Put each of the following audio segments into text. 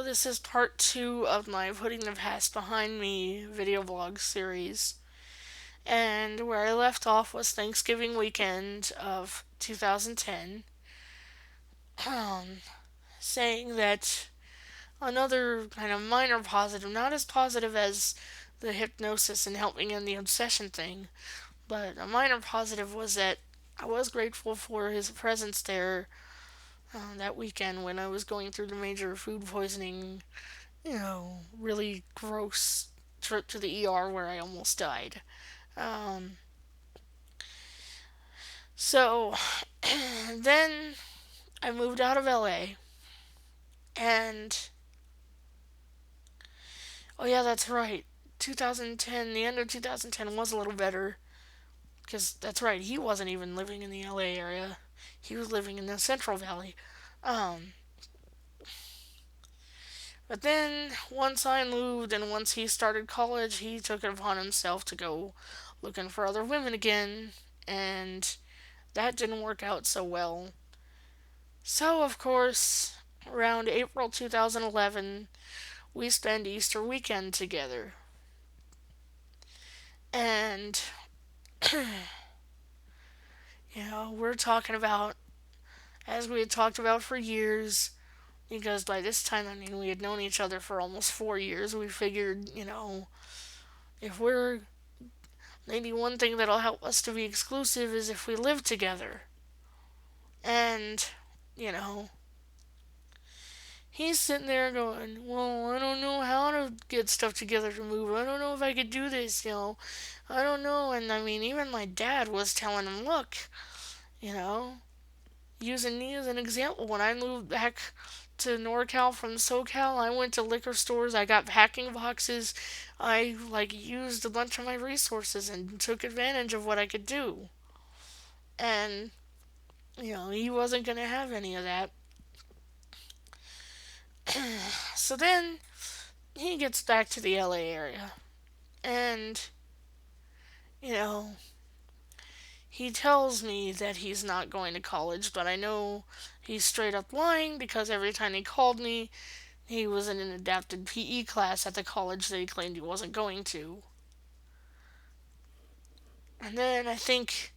this is part two of my Putting the Past Behind Me video blog series. And where I left off was Thanksgiving weekend of 2010, saying that another kind of minor positive, not as positive as the hypnosis and helping in the obsession thing, but a minor positive was that I was grateful for his presence there that weekend when I was going through the major food poisoning, really gross trip to the ER where I almost died. Um, so then I moved out of LA, and oh yeah, that's right. 2010, the end of 2010 was a little better because that's right. He wasn't even living in the LA area. He was living in the Central Valley. Um, but then once I moved and once he started college, he took it upon himself to go looking for other women again, and that didn't work out so well. So, of course, around April 2011, we spend Easter weekend together. And, we're talking about, as we had talked about for years, because by this time, I mean, we had known each other for almost 4 years. We figured, if we're, maybe one thing that'll help us to be exclusive is if we live together. And, you know, he's sitting there going, well, I don't know how to get stuff together to move. I don't know if I could do this. I don't know. And I mean, even my dad was telling him, look, you know, using me as an example, when I moved back to NorCal from SoCal, I went to liquor stores, I got packing boxes, I used a bunch of my resources and took advantage of what I could do. And, he wasn't going to have any of that. So then he gets back to the LA area. And, you know, he tells me that he's not going to college, but I know he's straight up lying because every time he called me, he was in an adapted PE class at the college that he claimed he wasn't going to. And then I think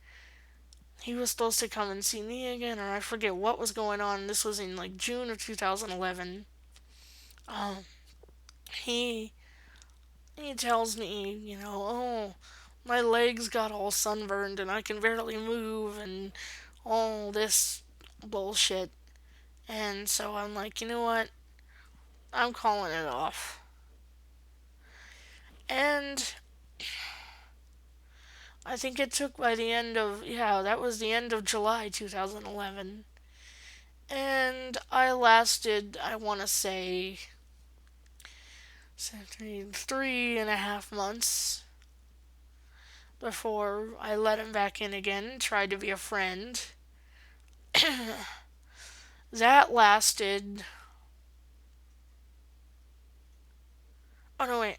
he was supposed to come and see me again, or I forget what was going on. This was in June of 2011. Um, he he tells me, oh, my legs got all sunburned and I can barely move and all this bullshit. And so I'm like, you know what? I'm calling it off. And I think it took by the end of, yeah, that was the end of July 2011. And I lasted, I want to say, 3.5 months before I let him back in again, tried to be a friend. That lasted. Oh no, wait.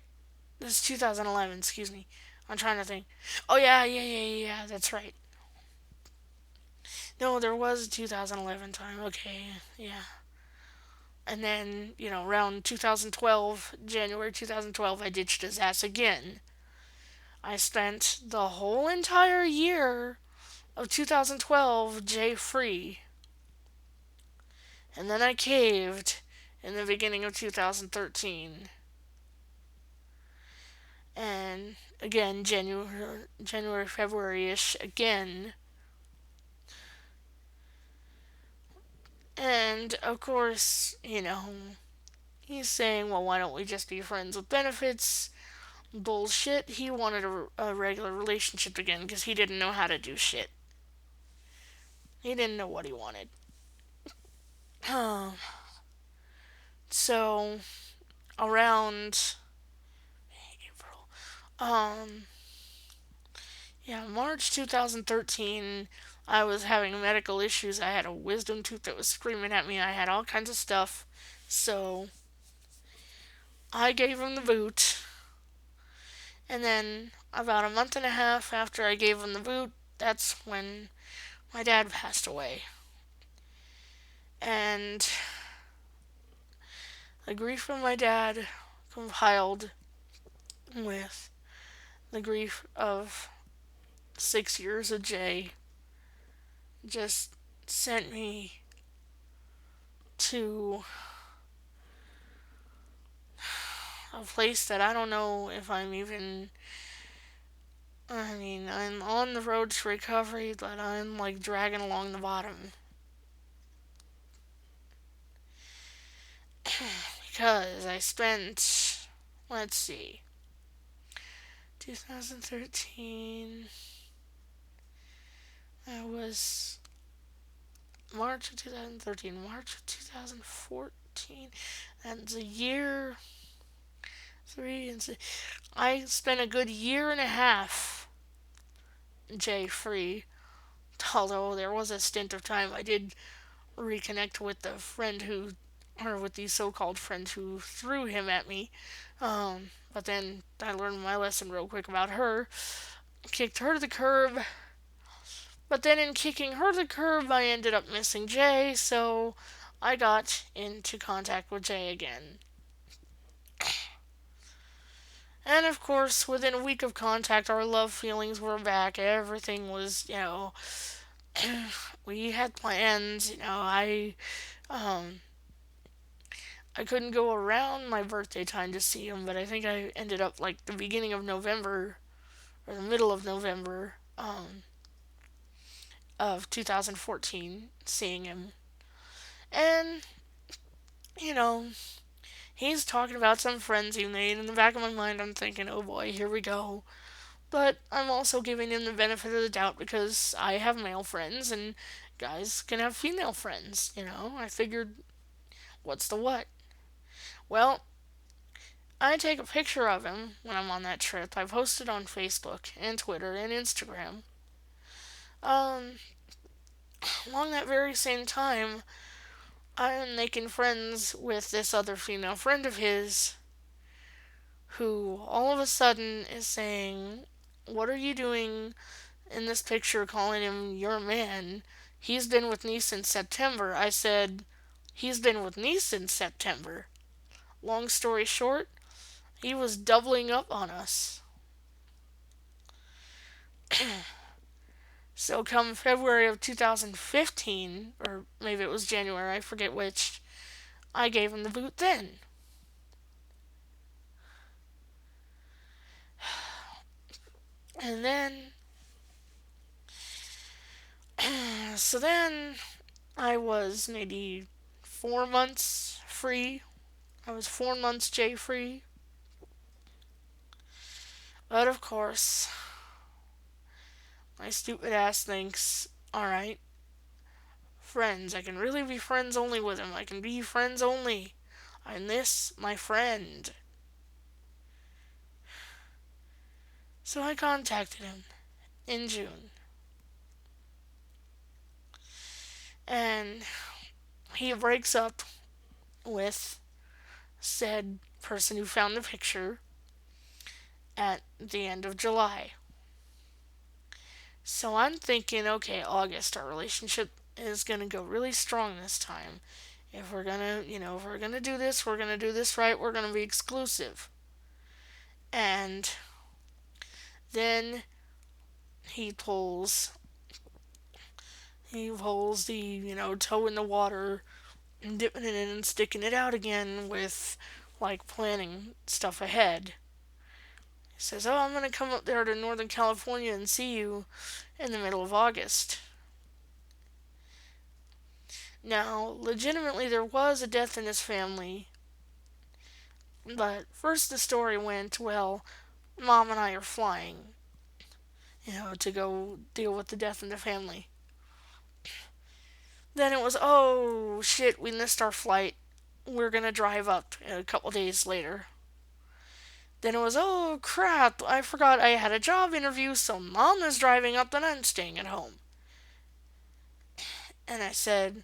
This is 2011, excuse me. I'm trying to think. Oh, yeah, yeah, yeah, yeah, yeah, that's right. No, there was a 2011 time. Okay, yeah. And then, around 2012, January 2012, I ditched his ass again. I spent the whole entire year of 2012 J free. And then I caved in the beginning of 2013. And again, January, February ish again. And of course, he's saying, well, why don't we just be friends with benefits? Bullshit. He wanted a regular relationship again because he didn't know how to do shit. He didn't know what he wanted. So, around April, yeah, March 2013, I was having medical issues. I had a wisdom tooth that was screaming at me. I had all kinds of stuff. So, I gave him the boot. And then, about a month and a half after I gave him the boot, that's when my dad passed away. And The grief of my dad compiled with the grief of 6 years of Jay just sent me to a place that I don't know if I'm even. I mean, I'm on the road to recovery, but I'm like dragging along the bottom. Because I spent, let's see, 2013, I was March of 2013, March of 2014, and the year three and six. I spent a good year and a half J free. Although there was a stint of time I did reconnect with the friend who, or with the so-called friend who threw him at me. But then I learned my lesson real quick about her. Kicked her to the curb. But then in kicking her to the curb, I ended up missing Jay, so I got into contact with Jay again. And of course, within a week of contact, our love feelings were back. Everything was, we had plans. Um, I couldn't go around my birthday time to see him, but I think I ended up like the beginning of November or the middle of November of 2014 seeing him. And, you know, he's talking about some friends he made. In the back of my mind, I'm thinking, oh boy, here we go. But I'm also giving him the benefit of the doubt because I have male friends and guys can have female friends. I figured, what's the what? Well, I take a picture of him when I'm on that trip. I post it on Facebook and Twitter and Instagram. Um, Along that very same time, I am making friends with this other female friend of his who all of a sudden is saying, what are you doing in this picture calling him your man? He's been with me since September. I said, he's been with me since September. Long story short, he was doubling up on us. So come February of 2015, or maybe it was January, I forget which, I gave him the boot then. And then, so then I was maybe 4 months free. I was 4 months J free. But of course, my stupid ass thinks, alright, friends, I can really be friends only with him. I can be friends only. I'm this, my friend. So I contacted him in June. And he breaks up with said person who found the picture at the end of July. So I'm thinking, okay, August, our relationship is gonna go really strong this time. If we're gonna do this, we're gonna do this right, we're gonna be exclusive. And then he pulls the toe in the water and dipping it in and sticking it out again with like planning stuff ahead. He says, oh, I'm gonna come up there to Northern California and see you in the middle of August. Now, legitimately, there was a death in his family. But first the story went, well, Mom and I are flying, to go deal with the death in the family. Then it was, oh shit, we missed our flight. We're gonna drive up a couple days later. Then it was, oh crap, I forgot I had a job interview, so Mom is driving up and I'm staying at home. And I said,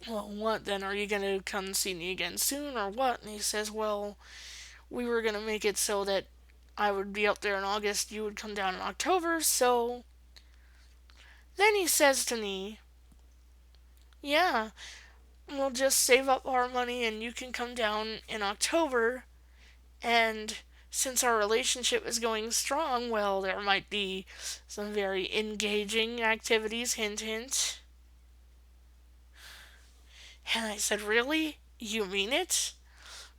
well, what then? Are you gonna come see me again soon or what? And he says, well, we were gonna make it so that I would be up there in August, you would come down in October, so. Then he says to me, yeah, we'll just save up our money and you can come down in October. And since our relationship is going strong, well, there might be some very engaging activities, hint, hint. And I said, really? You mean it?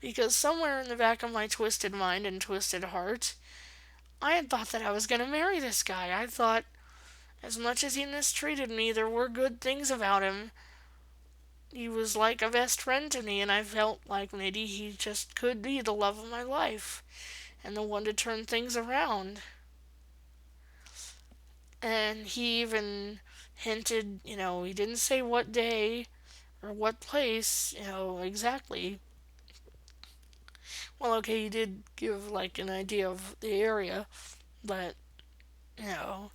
Because somewhere in the back of my twisted mind and twisted heart, I had thought that I was going to marry this guy. I thought, as much as he mistreated me, there were good things about him. He was like a best friend to me, and I felt like maybe he just could be the love of my life and the one to turn things around. And he even hinted, he didn't say what day or what place, exactly. Well, okay, he did give like an idea of the area, but, you know,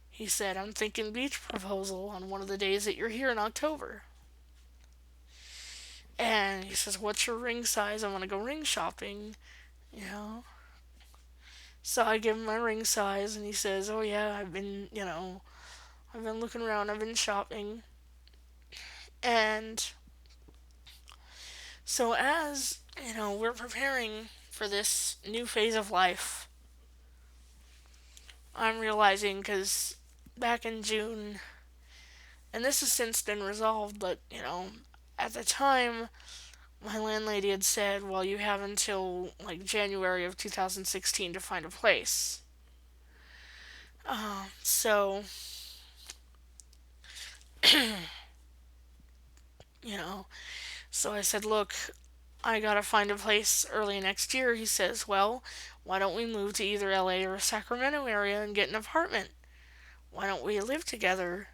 he said, I'm thinking beach proposal on one of the days that you're here in October. And he says, what's your ring size? I want to go ring shopping, you know. So I give him my ring size, and he says, oh yeah, I've been looking around, I've been shopping. And so as, we're preparing for this new phase of life, I'm realizing, because back in June, and this has since been resolved, but, at the time, my landlady had said, well, you have until like January of 2016 to find a place. So, you know, so I said, look, I gotta find a place early next year. He says, well, why don't we move to either LA or Sacramento area and get an apartment? Why don't we live together?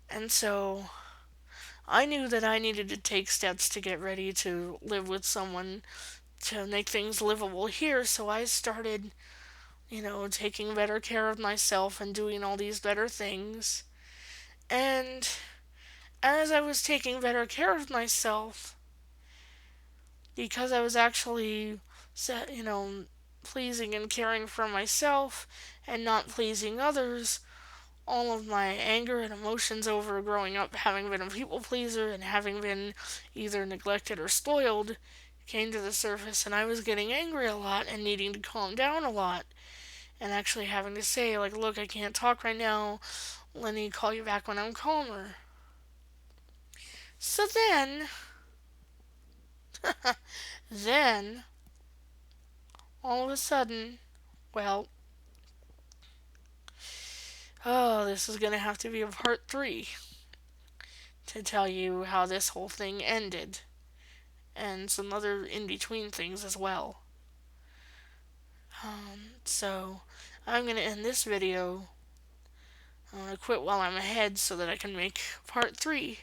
And so I knew that I needed to take steps to get ready to live with someone to make things livable here. So I started, taking better care of myself and doing all these better things. And as I was taking better care of myself, because I was actually, pleasing and caring for myself and not pleasing others, all of my anger and emotions over growing up having been a people pleaser and having been either neglected or spoiled came to the surface, and I was getting angry a lot and needing to calm down a lot and actually having to say, like, look, I can't talk right now. Let me call you back when I'm calmer. So then, all of a sudden, well, oh, this is going to have to be a part 3 to tell you how this whole thing ended and some other in between things as well. So, I'm going to end this video. I'm going to quit while I'm ahead so that I can make part 3.